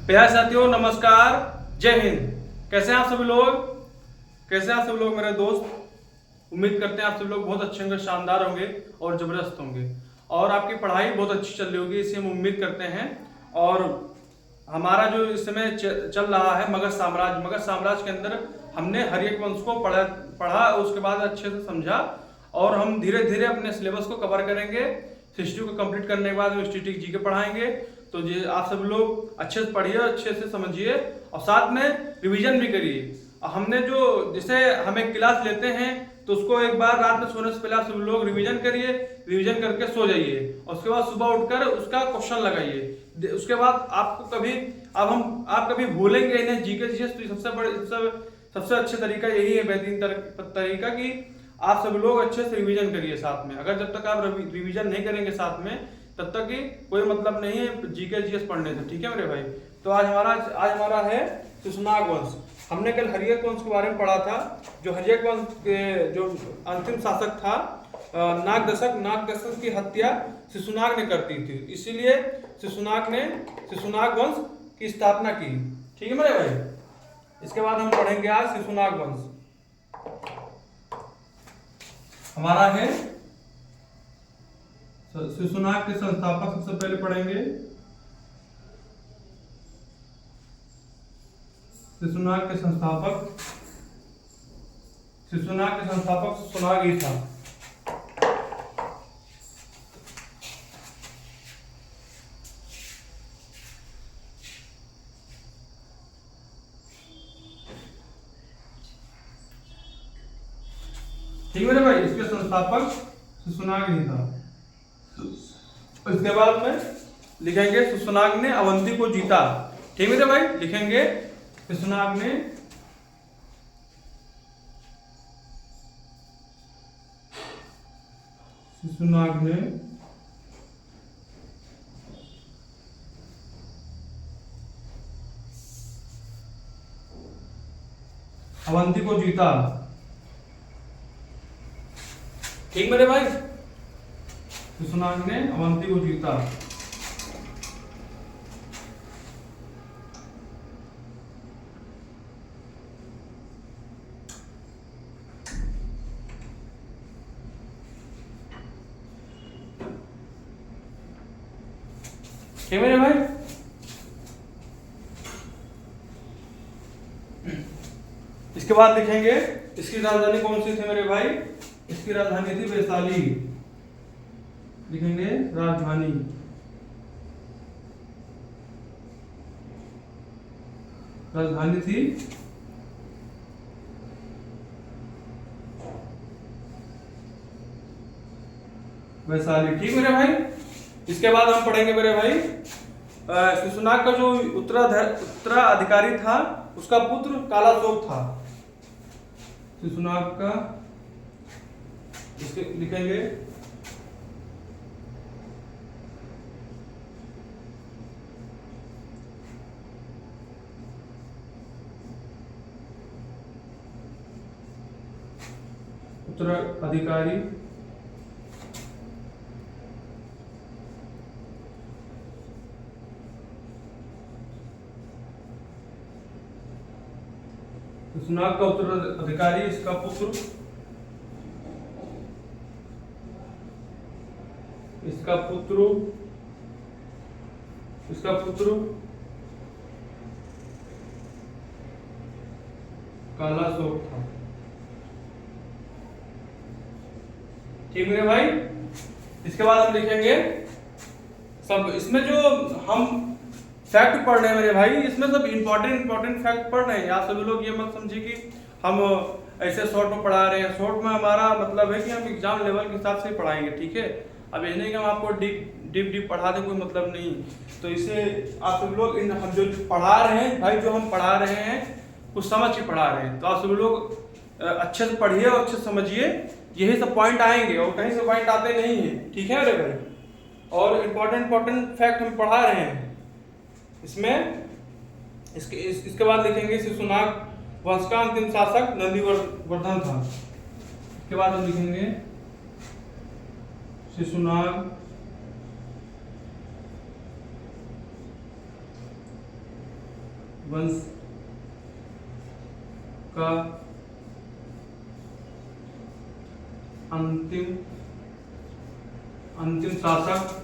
प्यारे साथियों नमस्कार, जय हिंद। कैसे हैं आप सभी लोग? कैसे हैं आप सभी लोग मेरे दोस्त? उम्मीद करते हैं आप सभी लोग बहुत अच्छे होंगे, शानदार होंगे और जबरदस्त होंगे और आपकी पढ़ाई बहुत अच्छी चल रही होगी, इसे हम उम्मीद करते हैं। और हमारा जो इस समय चल रहा है मगध साम्राज्य के अंदर हमने हर्यक वंश को पढ़ा उसके बाद अच्छे से समझा और हम धीरे धीरे अपने सिलेबस को कवर करेंगे। हिस्ट्री को कंप्लीट करने के बाद हम हिस्ट्री जी के पढ़ाएंगे। तो ये आप सब लोग अच्छे से पढ़िए, अच्छे से समझिए और साथ में रिवीजन भी करिए। हमने जो जैसे हम एक क्लास लेते हैं तो उसको एक बार रात में सोने से पहले आप सब लोग रिवीजन करिए, रिवीजन करके सो जाइए और उसके बाद सुबह उठकर उसका क्वेश्चन लगाइए। उसके बाद आपको कभी आप कभी भूलेंगे नहीं जीके जी। तो सबसे अच्छा तरीका यही है, बेहतरीन तरीका कि आप सब लोग अच्छे से रिवीजन करिए साथ में। अगर जब तक आप रिवीजन नहीं करेंगे साथ में तब तक ही कोई मतलब नहीं है जीके जीएस पढ़ने से, ठीक है मेरे भाई। तो आज हमारा है शिशुनाग वंश। हमने कल हर्यक वंश के बारे में पढ़ा था। जो हर्यक वंश के जो अंतिम शासक था नागदशक की हत्या शिशुनाग ने करती थी, इसीलिए शिशुनाग वंश की स्थापना की, ठीक है मेरे भाई। इसके बाद हम पढ़ेंगे आज शिशुनाग वंश। हमारा है शिशुनाग के संस्थापक, सबसे पहले पढ़ेंगे शिशुनाग के संस्थापक शिशुनाग ही था। ठीक है मेरे भाई, इसके संस्थापक शिशुनाग ही था। इसके बाद में लिखेंगे शिशुनाग ने अवंती को जीता, ठीक है मेरे भाई। लिखेंगे शिशुनाग ने अवंती को जीता, ठीक मेरे भाई। शिशुनाग ने अवंती को जीता। ठीक मेरे भाई। इसके बाद लिखेंगे इसकी राजधानी कौन सी थी मेरे भाई? इसकी राजधानी थी वैशाली। लिखेंगे राजधानी थी वैशाली, ठीक मेरे भाई। इसके बाद हम पढ़ेंगे मेरे भाई शिशुनाग का जो उत्तराधिकारी था उसका पुत्र कालाशोक था। शिशुनाग का इसके लिखेंगे उत्तराधिकारी शिशुनाग का उत्तराधिकारी इसका पुत्र कालाशोक था, ठीक है भाई। इसके बाद हम लिखेंगे सब इसमें जो हम फैक्ट पढ़ रहे हैं मेरे भाई, इसमें सब इंपॉर्टेंट फैक्ट पढ़ रहे हैं। आप सभी लोग ये मत समझिए कि हम ऐसे शॉर्ट में पढ़ा रहे हैं। शॉर्ट में हमारा मतलब है कि हम एग्जाम लेवल के हिसाब से पढ़ाएंगे, ठीक है। अब ये नहीं कि हम आपको डीप पढ़ा दें, कोई मतलब नहीं। तो इसे आप सभी लोग हम जो पढ़ा रहे हैं भाई, जो हम पढ़ा रहे हैं कुछ समझ के पढ़ा रहे हैं। तो आप सभी लोग अच्छे से पढ़िए और अच्छे से समझिए, यही सब पॉइंट आएंगे और कहीं से पॉइंट आते नहीं है, ठीक है मेरे भाई। और इम्पोर्टेंट फैक्ट हम पढ़ा रहे हैं इसमें। इसके बाद लिखेंगे शिशुनाग वंश का अंतिम शासक नंदीवर्धन था। इसके बाद हम लिखेंगे शिशुनाग वंश का अंतिम शासक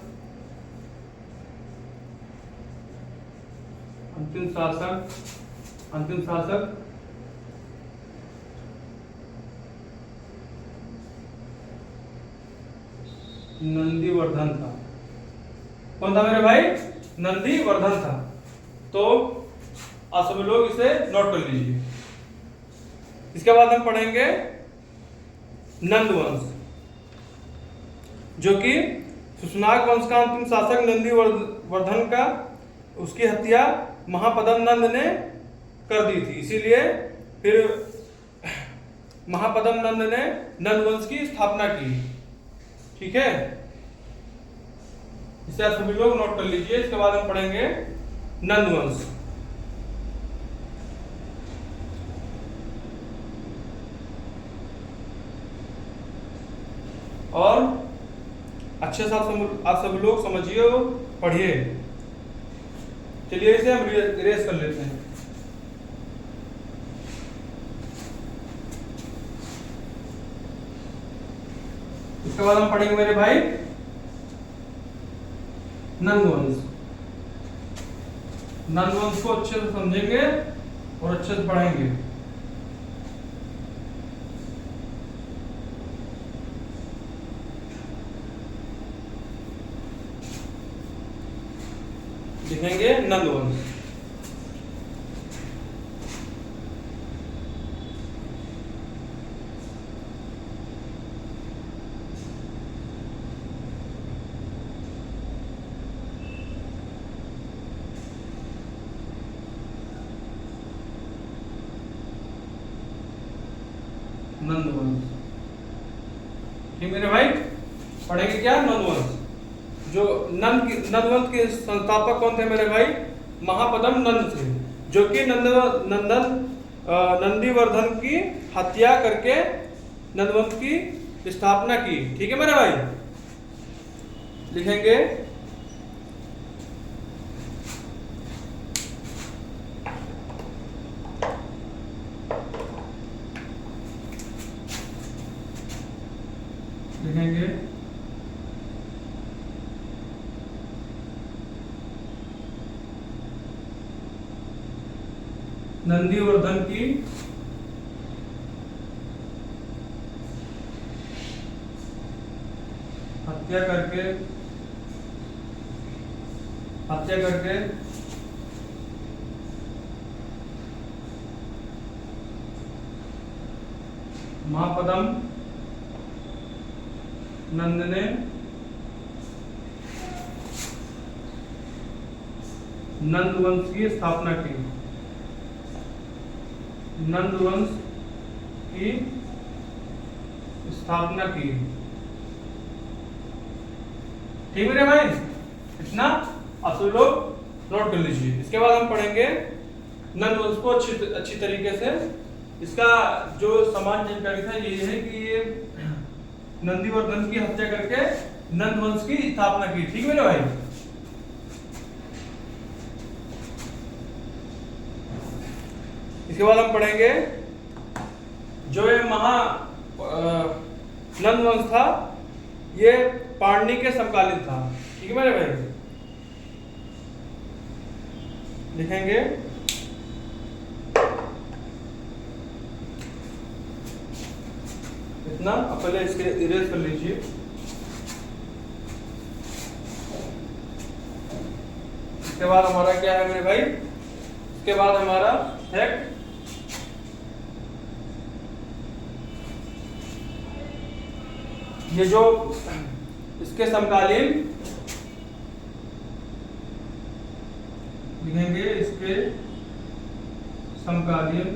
नंदीवर्धन था। कौन था मेरे भाई? नंदीवर्धन था। तो आप सभी लोग इसे नोट कर लीजिए। इसके बाद हम पढ़ेंगे नंदवंश, जो कि सुशनाग वंश का अंतिम शासक नंदीवर्धन का उसकी हत्या महापद्म नंद ने कर दी थी, इसीलिए फिर महापद्म नंद ने नंदवंश की स्थापना की। ठीक है, इसे आप सभी लोग नोट कर लीजिए। इसके बाद हम पढ़ेंगे नंदवंश। और अच्छे से आप सभी लोग समझिए और पढ़िए। चलिए इसे हम इरेज कर लेते हैं। इसके बाद हम पढ़ेंगे मेरे भाई नंदवंश। नंदवंश को अच्छे से समझेंगे और अच्छे से पढ़ेंगे। लिखेंगे नंदवंश। नंदवंश, ठीक मेरे भाई। पढ़ेंगे क्या? नंदवंश। जो नंदवंश के संस्थापक कौन थे मेरे भाई? महापद्म नंद थे, जो कि नंदीवर्धन की हत्या करके नंदवंश की स्थापना की। ठीक है मेरे भाई, लिखेंगे नंदीवर्धन की हत्या करके महापद्म नंद ने नंदवंश की स्थापना की। नंदवंश की स्थापना की। ठीक है भाई, इतना आप सभी लोग नोट कर लीजिए। इसके बाद हम पढ़ेंगे नंदवंश को अच्छी तरीके से। इसका जो सामान्य जानकारी था ये है कि ये नंदीवर्धन की हत्या करके नंदवंश की स्थापना की। ठीक है भाई, इसके बाद हम पढ़ेंगे जो ये नंदवंश था, ये पाणिनि के समकालीन था। ठीक है मेरे भाई, लिखेंगे इतना। अब पहले इसके इरेज कर लीजिए। इसके बाद हमारा क्या है मेरे भाई? इसके बाद हमारा फैक्ट। ये जो इसके समकालीन लिखेंगे, इसके समकालीन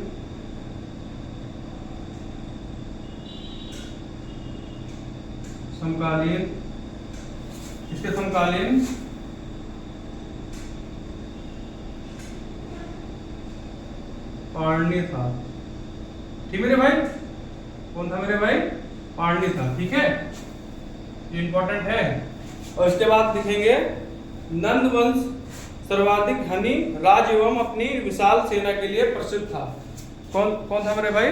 इसके समकालीन पाणिनि था। ठीक मेरे भाई, कौन था मेरे भाई? पाणिनि था। ठीक है, ये इंपॉर्टेंट है। और इसके बाद लिखेंगे नंदवंश सर्वाधिक धनी राज एवं अपनी विशाल सेना के लिए प्रसिद्ध था। कौन कौन था मेरे भाई?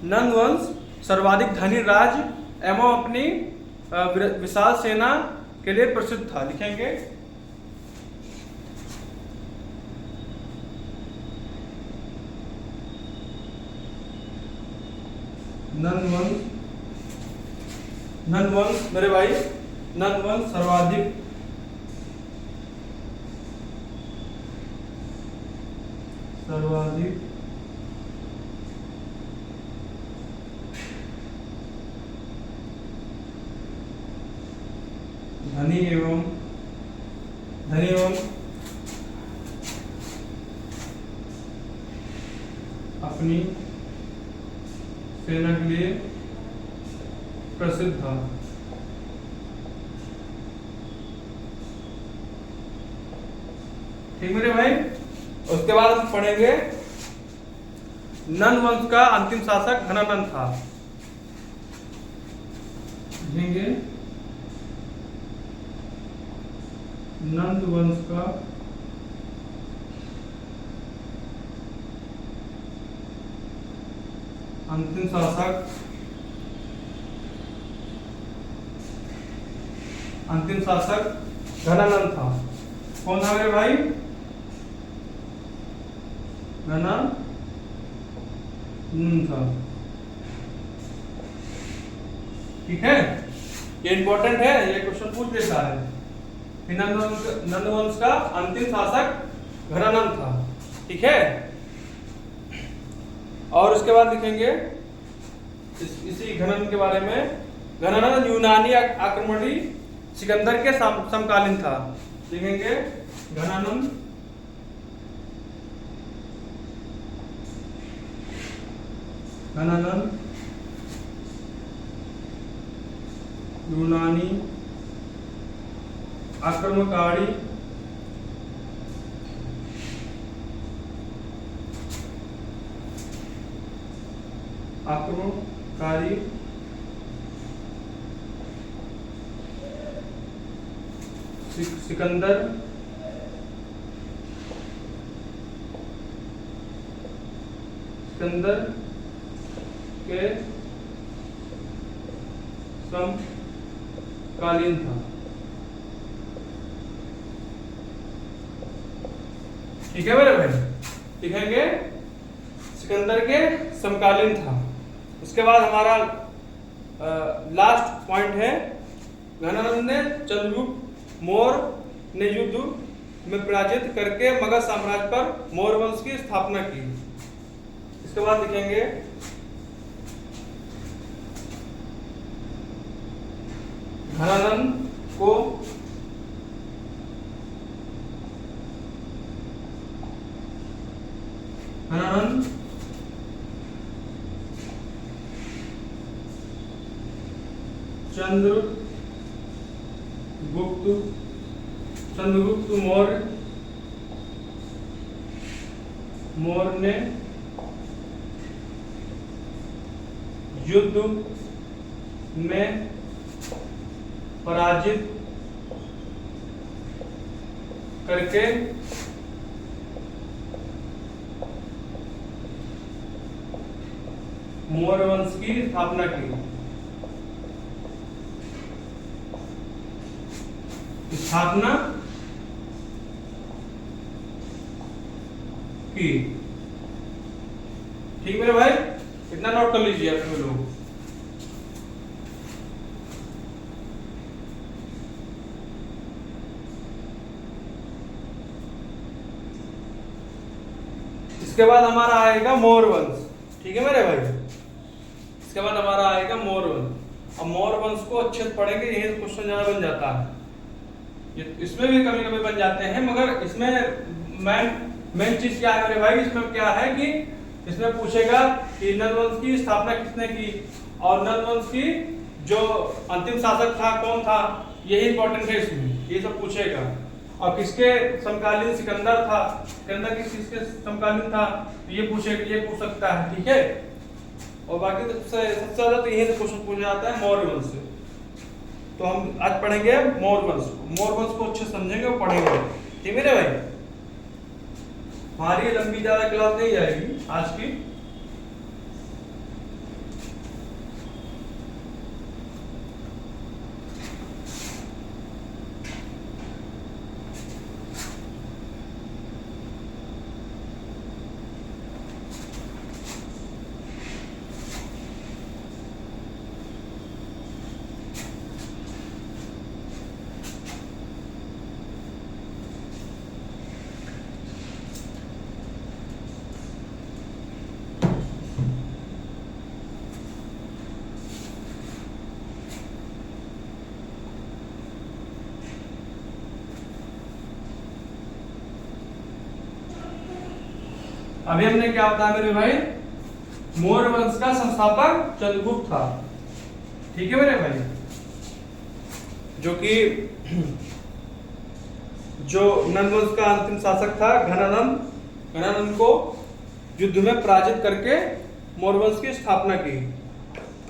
नंद वंश सर्वाधिक धनी राज एवं अपनी विशाल सेना के लिए प्रसिद्ध था। लिखेंगे नंद वंश मेरे भाई, नंद वंश सर्वाधिक धनी एवं अपनी सेना के लिए प्रसिद्ध था। ठीक मेरे भाई। उसके बाद हम पढ़ेंगे नंद वंश का अंतिम शासक घनानंद था। लिखेंगे नंद वंश का अंतिम शासक घनानंद था। कौन था मेरे भाई? घनानंद था। ठीक है, ये इंपॉर्टेंट है, ये क्वेश्चन पूछ लेता है। नंद वंश का अंतिम शासक घनानंद था। ठीक है, और उसके बाद लिखेंगे इसी घनानंद के बारे में। घनानंद यूनानी आक्रमणी सिकंदर के समकालीन था। लिखेंगे घनानंद यूनानी आक्रमणकारी सिकंदर के समकालीन था। ठीक है मेरे भाई, लिखेंगे सिकंदर के समकालीन था। उसके बाद हमारा लास्ट पॉइंट है, घनानंद ने चंद्रगुप्त मौर्य ने युद्ध में पराजित करके मगध साम्राज्य पर मौर्य वंश की स्थापना की। इसके बाद लिखेंगे घनानंद को चंद्रगुप्त मौर्य ने युद्ध में पराजित करके मौर्य वंश की स्थापना की। ठीक मेरे भाई, इतना नोट कर लीजिए आप लोग। इसके बाद हमारा आएगा मौर्य वंश। ठीक है मेरे भाई, इसके बाद हमारा आएगा मौर्य वंश। अब मौर्य वंश को अच्छे से पढ़ेंगे, यही क्वेश्चन ज्यादा बन जाता है। इसमें भी कभी कभी बन जाते हैं, मगर इसमें मेन चीज क्या है मेरे भाई? इसमें क्या है कि इसमें पूछेगा कि नंद वंश की स्थापना किसने की, और नंद वंश की जो अंतिम शासक था कौन था, यही इंपॉर्टेंट है इसमें, ये सब पूछेगा। और किसके समकालीन सिकंदर था, सिकंदर किसके समकालीन था, ये पूछेगा, ये पूछ सकता है। ठीक है, और बाकी तो सबसे ज्यादा तो यही क्वेश्चन पूछा जाता है मौर्य वंश से। तो हम आज पढ़ेंगे मौर्य वंश को अच्छे समझेंगे और पढ़ेंगे। ठीक है मेरे भाई। हमारी लंबी ज्यादा क्लास नहीं जाएगी आज की। अभी हमने क्या बताया मेरे भाई, मौर्य वंश का संस्थापक चंद्रगुप्त था। ठीक है मेरे भाई, जो कि जो नंद वंश का अंतिम शासक था घनानंद को युद्ध में पराजित करके मौर्य वंश की स्थापना की।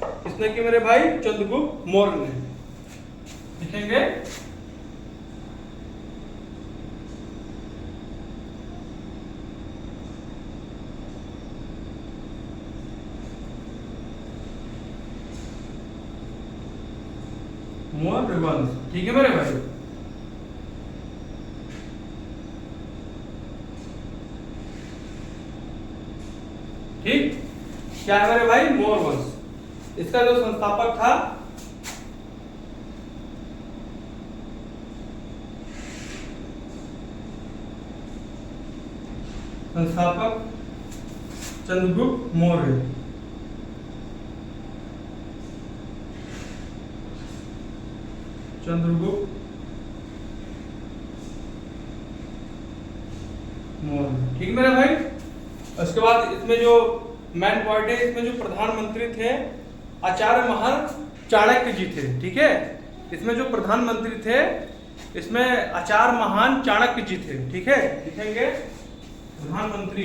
किसने की मेरे भाई? चंद्रगुप्त मौर्य ने। लिखेंगे मौर्य वंश। ठीक है मेरे भाई, ठीक क्या है मेरे भाई? मौर्य वंश। इसका जो संस्थापक था चंद्रगुप्त मौर्य। चंद्रगुप्त मौर्य। ठीक मेरे भाई। उसके बाद इसमें जो मेन पॉइंट है, इसमें जो प्रधानमंत्री थे आचार्य महान चाणक्य जी थे। ठीक है, इसमें जो प्रधानमंत्री थे इसमें आचार्य महान चाणक्य जी थे। ठीक है, लिखेंगे प्रधानमंत्री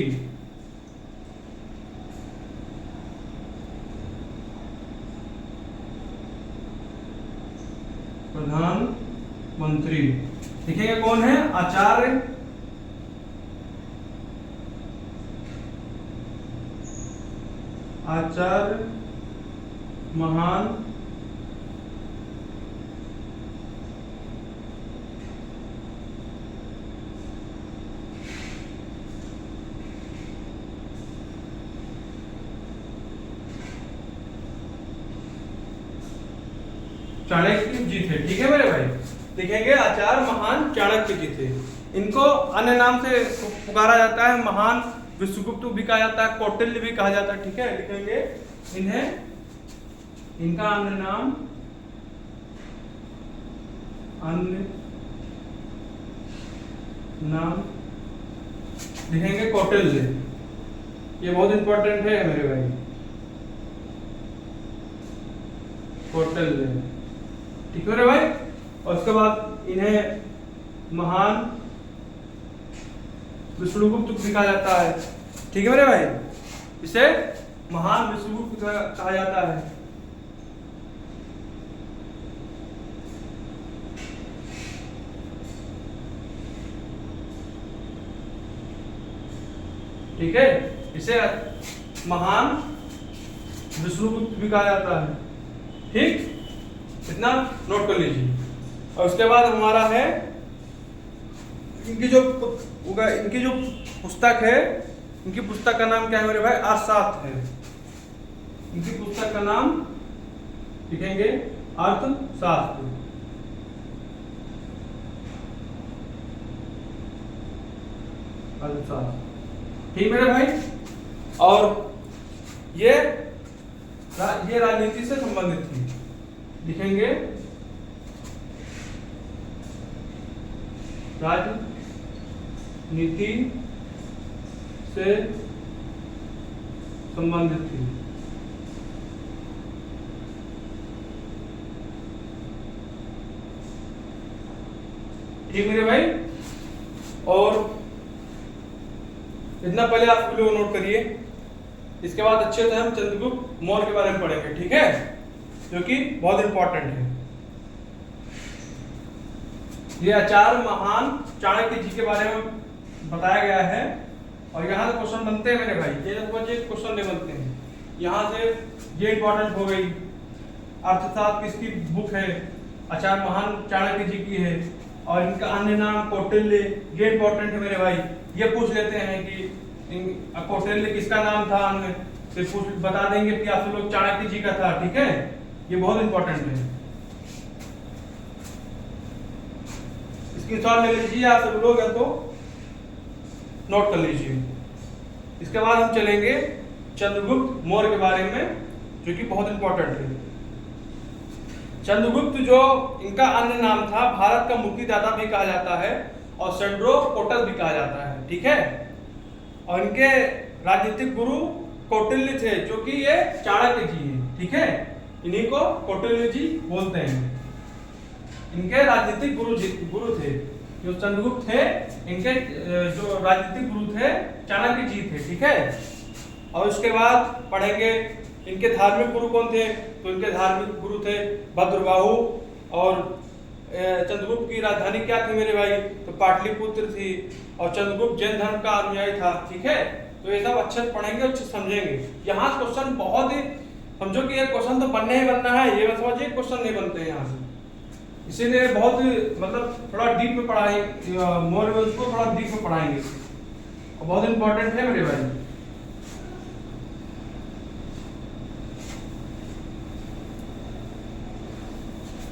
लिखेंगे कौन है? आचार्य महान चाणक्य जी थे। ठीक है मेरे भाई, लिखेंगे आचार्य महान चाणक्य जी थे। इनको अन्य नाम से पुकारा जाता है, महान विश्वगुप्त भी कहा जाता है, कौटिल्य भी कहा जाता है। ठीक है, लिखेंगे इनका अन्य नाम लिखेंगे कौटिल्य। ये बहुत इंपॉर्टेंट है मेरे भाई, कौटिल्य। ठीक है मेरे भाई। और उसके बाद इन्हें महान विष्णुगुप्त भी कहा जाता है। ठीक है मेरे भाई, इसे महान विष्णुगुप्त कहा जाता है। ठीक है, इसे महान विष्णुगुप्त भी कहा जाता है। ठीक, इतना नोट कर लीजिए। और उसके बाद हमारा है इनकी जो पुस्तक है, इनकी पुस्तक का नाम क्या है मेरे भाई? अर्थशास्त्र है। इनकी पुस्तक का नाम लिखेंगे अर्थशास्त्र। ठीक मेरे भाई। और ये राजनीति से संबंधित थी। लिखेंगे राजनीति से संबंधित थी। ठीक मेरे भाई। और इतना पहले आप वीडियो नोट करिए। इसके बाद अच्छे से हम चंद्रगुप्त मौर्य के बारे में पढ़ेंगे। ठीक है, जो कि बहुत इंपॉर्टेंट है। ये आचार्य महान चाणक्य जी के बारे में बताया गया है। और यहाँ से क्वेश्चन बनते हैं मेरे भाई, ये बच्चे क्वेश्चन नहीं बनते हैं। यहाँ से ये इंपॉर्टेंट हो गई, अर्थशास्त्र किसकी बुक है, आचार्य महान चाणक्य जी की है, और इनका अन्य नाम कौटिल्य, ये इंपॉर्टेंट है मेरे भाई। ये पूछ लेते हैं कि कौटिल्य किसका नाम था, अन्य से पूछ बता देंगे कि आप लोग चाणक्य जी का था, ठीक है, ये बहुत इंपॉर्टेंट है। स्क्रीनशॉट ले लीजिए आप सब लोग, या तो नोट कर लीजिए। इसके बाद हम चलेंगे चंद्रगुप्त मौर्य के बारे में, जो कि बहुत इंपॉर्टेंट है। चंद्रगुप्त जो इनका अन्य नाम था, भारत का मुक्तिदाता भी कहा जाता है और सेंड्रोकोटस भी कहा जाता है, ठीक है। और इनके राजनीतिक गुरु कौटिल्य थे, जो कि ये चाणक्य जी हैं, ठीक है, इन्हीं को कौटिल्य जी बोलते हैं। इनके राजनीतिक गुरु थे जो चंद्रगुप्त थे, इनके जो राजनीतिक गुरु थे चाणक्य जी थे, ठीक है। और उसके बाद पढ़ेंगे इनके धार्मिक गुरु कौन थे, तो इनके धार्मिक गुरु थे भद्रबाहु। और चंद्रगुप्त की राजधानी क्या थी मेरे भाई, तो पाटलिपुत्र थी। और चंद्रगुप्त जैन धर्म का अनुयायी था, ठीक है। तो ये सब अच्छे से पढ़ेंगे, अच्छे समझेंगे। यहाँ क्वेश्चन बहुत ही, समझो कि ये क्वेश्चन तो बनने ही बनना है, ये मत समझिए क्वेश्चन नहीं बनते हैं यहाँ से। इसीलिए बहुत मतलब थोड़ा डीप में पढ़ाएंगे, मौर्य वंश को थोड़ा डीप में पढ़ाएंगे, और बहुत इंपॉर्टेंट है मेरे भाई।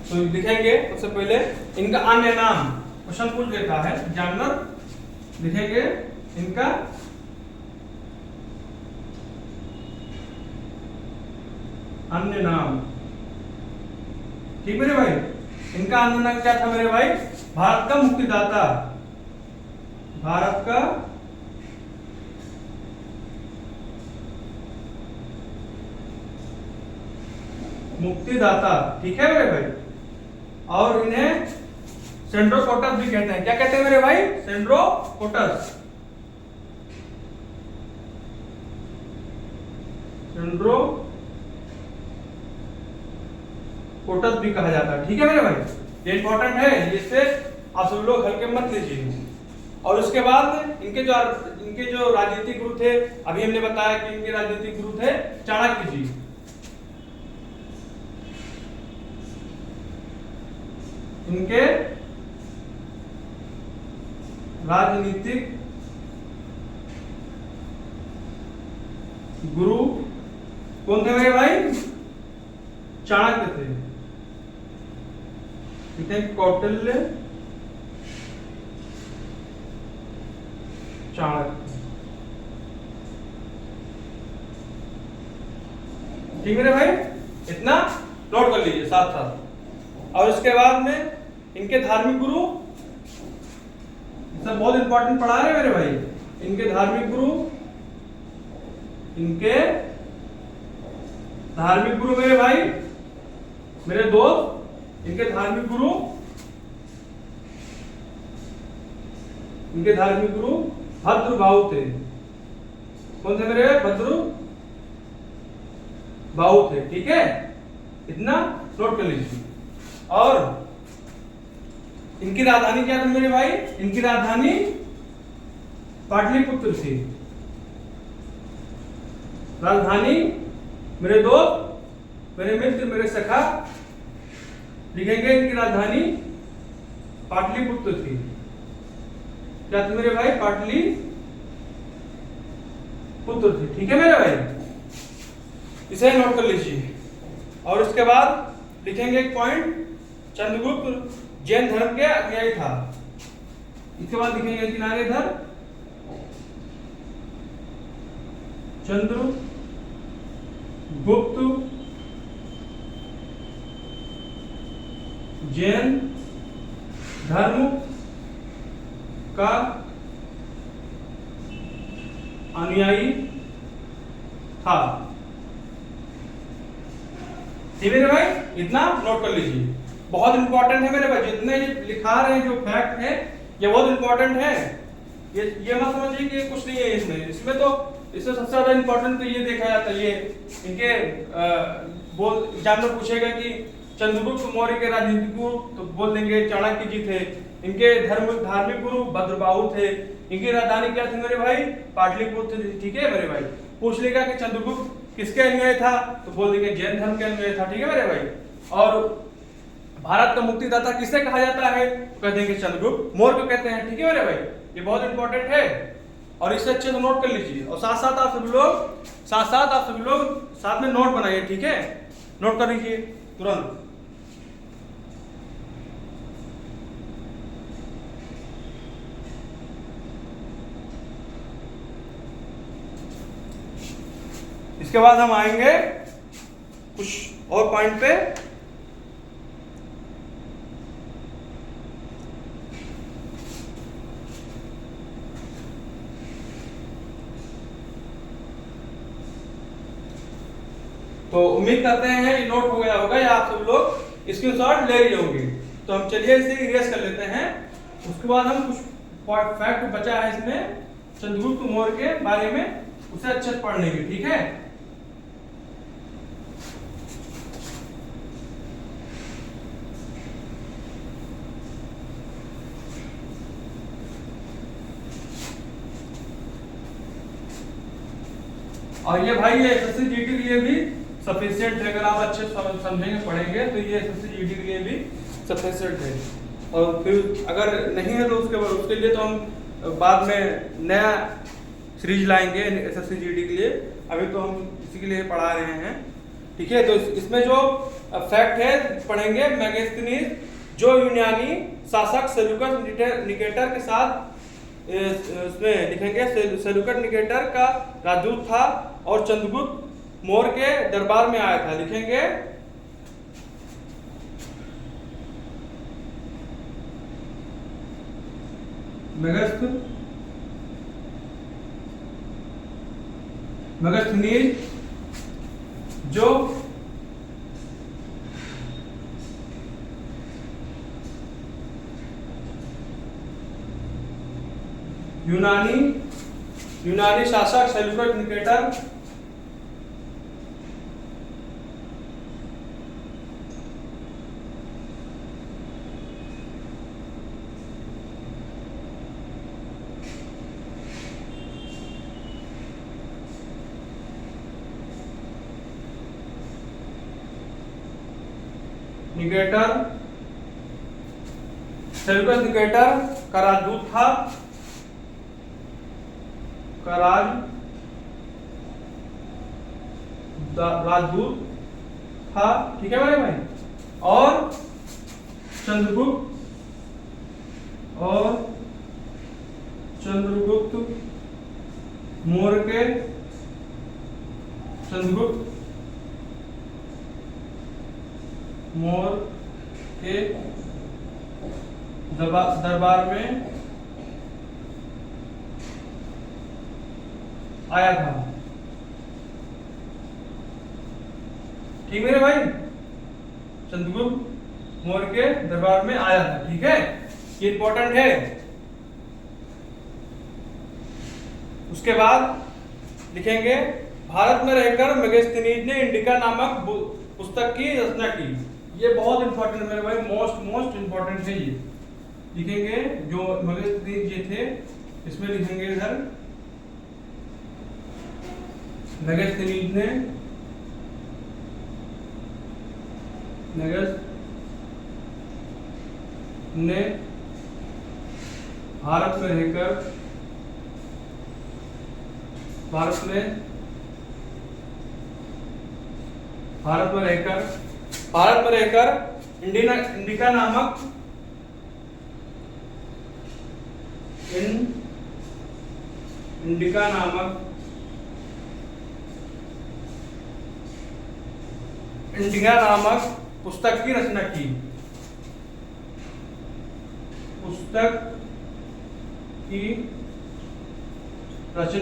तो लिखेंगे सबसे पहले इनका अन्य नाम, क्वेश्चन पूछ लेता है एग्जामिनर, लिखेंगे इनका अन्य नाम, ठीक मेरे भाई। इनका अन्य नाम क्या था मेरे भाई, भारत का मुक्तिदाता, भारत का मुक्तिदाता, ठीक है मेरे भाई। और इन्हें सेंड्रोकोटस भी कहते हैं, क्या कहते हैं मेरे भाई, सेंड्रोकोटस, सेंड्रोकोटस भी कहा जाता है, ठीक है मेरे भाई। ये इंपॉर्टेंट है, इससे आप सब लोग हल्के मत लीजिए। और उसके बाद इनके जो राजनीतिक गुरु थे, अभी हमने बताया कि इनके राजनीतिक गुरु थे चाणक्य जी। इनके राजनीतिक गुरु कौन थे मेरे भाई, चाणक्य थे, ठीक है, कौटिल्य, चाणक्य, ठीक है भाई। इतना नोट कर लीजिए साथ साथ। और उसके बाद में इनके धार्मिक गुरु, सब बहुत इंपॉर्टेंट पढ़ा है मेरे भाई। इनके धार्मिक गुरु, इनके धार्मिक गुरु मेरे भाई, मेरे दोस्त, इनके धार्मिक गुरु, इनके धार्मिक गुरु भद्रबाहु थे। कौन थे मेरे, भद्रबाहु थे, ठीक है, इतना नोट कर लीजिए। और इनकी राजधानी क्या थी मेरे भाई, इनकी राजधानी पाटलिपुत्र थी। राजधानी मेरे दोस्त, मेरे मित्र, मेरे सखा, लिखेंगे इनकी राजधानी पाटलिपुत्र थी। क्या थी मेरे भाई, पाटलिपुत्र थी, ठीक है मेरे भाई। इसे नोट कर लीजिए। और उसके बाद लिखेंगे एक पॉइंट, चंद्रगुप्त जैन धर्म के अनुयायी था। इसके बाद लिखेंगे किनारे इधर, चंद्रगुप्त जैन धर्म का अनुयायी था, ठीक है मेरे भाई। इतना नोट कर लीजिए, बहुत इंपॉर्टेंट है मेरे भाई। जितने ये लिखा रहे हैं जो फैक्ट है, ये बहुत इंपॉर्टेंट है। ये मत समझिए कि कुछ नहीं है इसमें तो इससे सबसे ज्यादा इंपॉर्टेंट तो ये देखा जाता है, ये इनके एग्जामिनर पूछेगा कि चंद्रगुप्त मौर्य के राजनीतिक गुरु, तो बोल देंगे चाणक्य जी थे। इनके धार्मिक गुरु भद्रबाहु थे। इनकी राजधानी क्या थी मेरे भाई? पाटलिपुत्र थी। ठीक है मेरे भाई। पूछ लेगा कि चंद्रगुप्त किसके अनुयायी था, तो बोल देंगे जैन धर्म के अनुयायी था। ठीक है मेरे भाई। और भारत का मुक्तिदाता किसे कहा जाता है, तो कह देंगे चंद्रगुप्त मौर्य को कहते हैं। ठीक है मेरे भाई, ये बहुत इंपॉर्टेंट है और इससे अच्छे से नोट कर लीजिए। और साथ साथ आप सभी लोग साथ में नोट बनाइए। ठीक है, नोट कर लीजिए तुरंत। इसके बाद हम आएंगे कुछ और पॉइंट पे। तो उम्मीद करते हैं ये नोट हो गया होगा या आप सब लोग स्क्रीनशॉट ले लिए होंगे। तो हम चलिए इसे इरेज कर लेते हैं। उसके बाद हम कुछ फैक्ट बचा है इसमें चंद्रगुप्त मौर्य के बारे में, उसे अच्छे से पढ़ लेंगे। ठीक है, और ये भाई ये एसएससी जीडी के लिए भी सफिशिएंट है। अगर आप अच्छे समझेंगे पढ़ेंगे तो ये एसएससी जीडी के लिए भी सफिशिएंट है। और फिर अगर नहीं है तो उसके लिए तो हम बाद में नया सीरीज लाएंगे एसएससी जीडी के लिए। अभी तो हम इसी के लिए पढ़ा रहे हैं। ठीक है, तो इसमें जो फैक्ट है पढ़ेंगे। मेगास्थनीज जो यूनानी शासक सेल्यूकस निकेटर के साथ इसमें लिखेंगे सेल्यूकस निकेटर का राजदूत था और चंद्रगुप्त मौर्य के दरबार में आया था। लिखेंगे मेगास्थनीज जो यूनानी शासक सेल्यूकस निकेटर सेल्यूकस निकेटर का राजदूत था, राजदूत था। ठीक है मेरे भाई। और चंद्रगुप्त मौर्य के दरबार में आया था। ठीक मेरे भाई, चंद्रगुप्त मौर्य के दरबार में आया था। ठीक है, ये इंपॉर्टेंट है। उसके बाद लिखेंगे भारत में रहकर मेगास्थनीज ने इंडिका नामक पुस्तक की रचना की। ये बहुत इंपॉर्टेंट मेरे भाई, मोस्ट इंपॉर्टेंट है ये। लिखेंगे जो मेगास्थनीज जी थे, इसमें लिखेंगे इधर मेगास्थनीज ने भारत में रहकर इंडिका नामक पुस्तक की रचना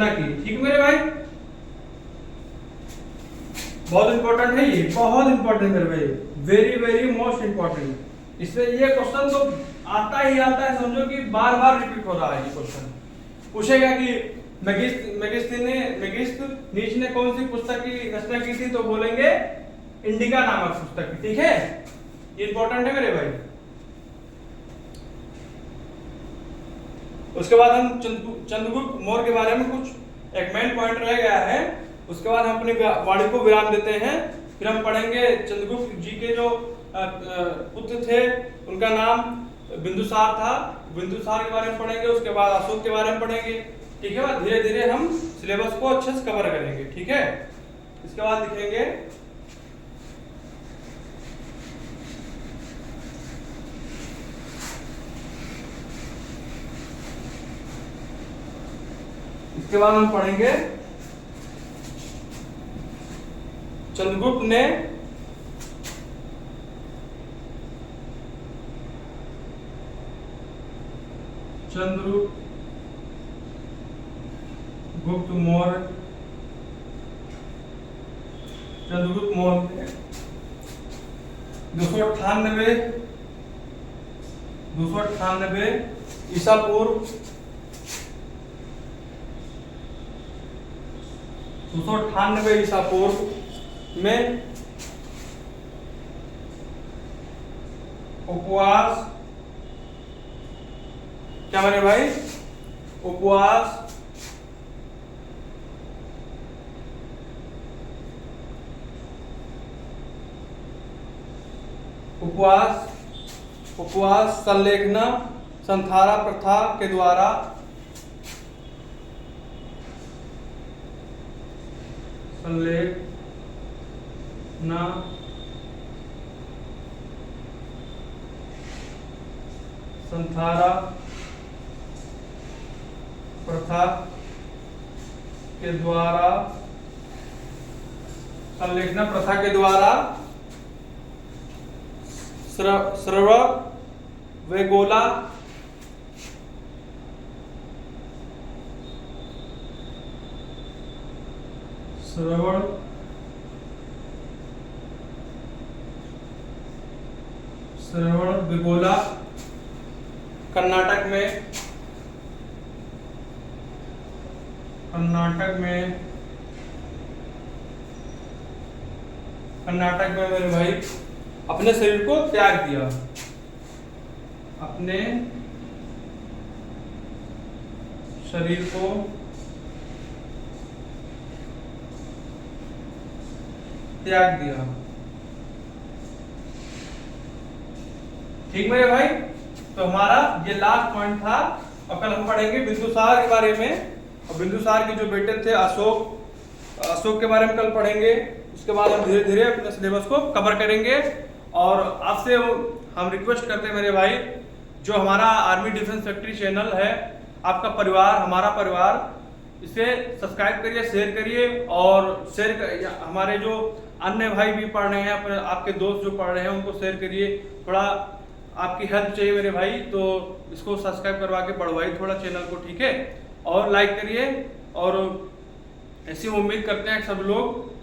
की। ठीक मेरे भाई, बहुत इंपॉर्टेंट है ये, बहुत इंपॉर्टेंट मेरे भाई, वेरी मोस्ट इंपॉर्टेंट। इसमें ये क्वेश्चन तो आता है, समझो कि बार बार रिपीट हो रहा है। ये क्वेश्चन पूछेगा कि मेगास्थनीज ने कौन सी पुस्तक की रचना की थी, तो बोलेंगे इंडिका नामक पुस्तक की। ठीक है, ये इंपॉर्टेंट है मेरे भाई। उसके बाद हम चंद्रगुप्त मौर्य के बारे में कुछ एक मेन पॉइंट रह गया है, उसके बाद हम अपनी वाणी को विराम देते हैं। फिर हम पढ़ेंगे चंद्रगुप्त जी के जो पुत्र थे उनका नाम बिंदुसार था, बिंदुसार के बारे में पढ़ेंगे। उसके बाद अशोक के बारे में पढ़ेंगे, ठीक है। धीरे धीरे हम सिलेबस को अच्छे से कवर करेंगे, ठीक है। इसके बाद लिखेंगे इसके बाद हम पढ़ेंगे चंद्रगुप्त ने चंद्रगुप्त मौर्य 298 ईसा पूर्व 298 ईसा पूर्व में उपवास, क्या माने भाई, उपवास संलेखना संथारा प्रथा के द्वारा संलेखना संथारा प्रथा के द्वारा संलेखना प्रथा के द्वारा श्रवणबेगोला कर्नाटक में मेरे भाई अपने शरीर को त्याग दिया, अपने शरीर को त्याग दिया, ठीक मेरे भाई। तो हमारा ये लास्ट पॉइंट था। और कल हम पढ़ेंगे बिंदुसार के बारे में, और बिंदुसार के जो बेटे थे अशोक के बारे में कल पढ़ेंगे। उसके बाद हम धीरे धीरे अपने सिलेबस को कवर करेंगे। और आपसे हम रिक्वेस्ट करते हैं मेरे भाई, जो हमारा आर्मी डिफेंस फैक्ट्री चैनल है, आपका परिवार, हमारा परिवार, इसे सब्सक्राइब करिए, शेयर करिए। और हमारे जो अन्य भाई भी पढ़ रहे हैं, आपके दोस्त जो पढ़ रहे हैं, उनको शेयर करिए। थोड़ा आपकी हेल्प चाहिए मेरे भाई, तो इसको सब्सक्राइब करवा के बढ़वाइए थोड़ा चैनल को, ठीक है। और लाइक करिए। और ऐसी उम्मीद करते हैं कि सब लोग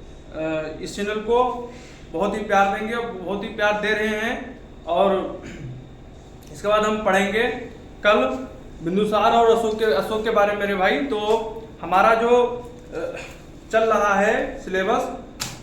इस चैनल को बहुत ही प्यार देंगे, और बहुत ही प्यार दे रहे हैं। और इसके बाद हम पढ़ेंगे कल बिंदुसार और अशोक के बारे में मेरे भाई। तो हमारा जो चल रहा है सिलेबस,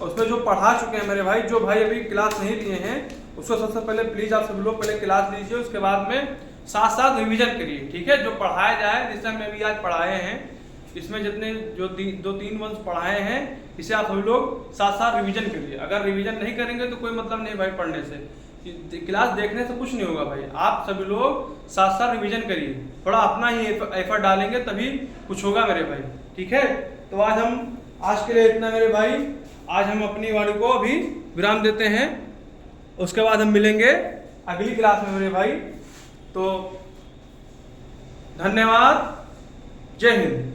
उसमें जो पढ़ा चुके हैं मेरे भाई, जो भाई अभी क्लास नहीं लिए हैं, उसको सबसे पहले प्लीज आप सभी लोग पहले क्लास लीजिए। उसके बाद में साथ साथ रिवीजन करिए, ठीक है। जो पढ़ाया जाए, जैसे हम अभी आज पढ़ाए हैं, इसमें जितने जो 2-3 वंश पढ़ाए हैं, इसे आप सभी लोग साथ साथ रिवीजन करिए। अगर रिवीजन नहीं करेंगे तो कोई मतलब नहीं भाई पढ़ने से, क्लास देखने से कुछ नहीं होगा भाई। आप सभी लोग साथ साथ रिवीजन करिए, थोड़ा अपना ही एफर्ट डालेंगे तभी कुछ होगा मेरे भाई, ठीक है। तो आज के लिए इतना मेरे भाई। आज हम अपनी वाणी को अभी विराम देते हैं। उसके बाद हम मिलेंगे अगली क्लास में मेरे भाई। तो धन्यवाद, जय हिंद।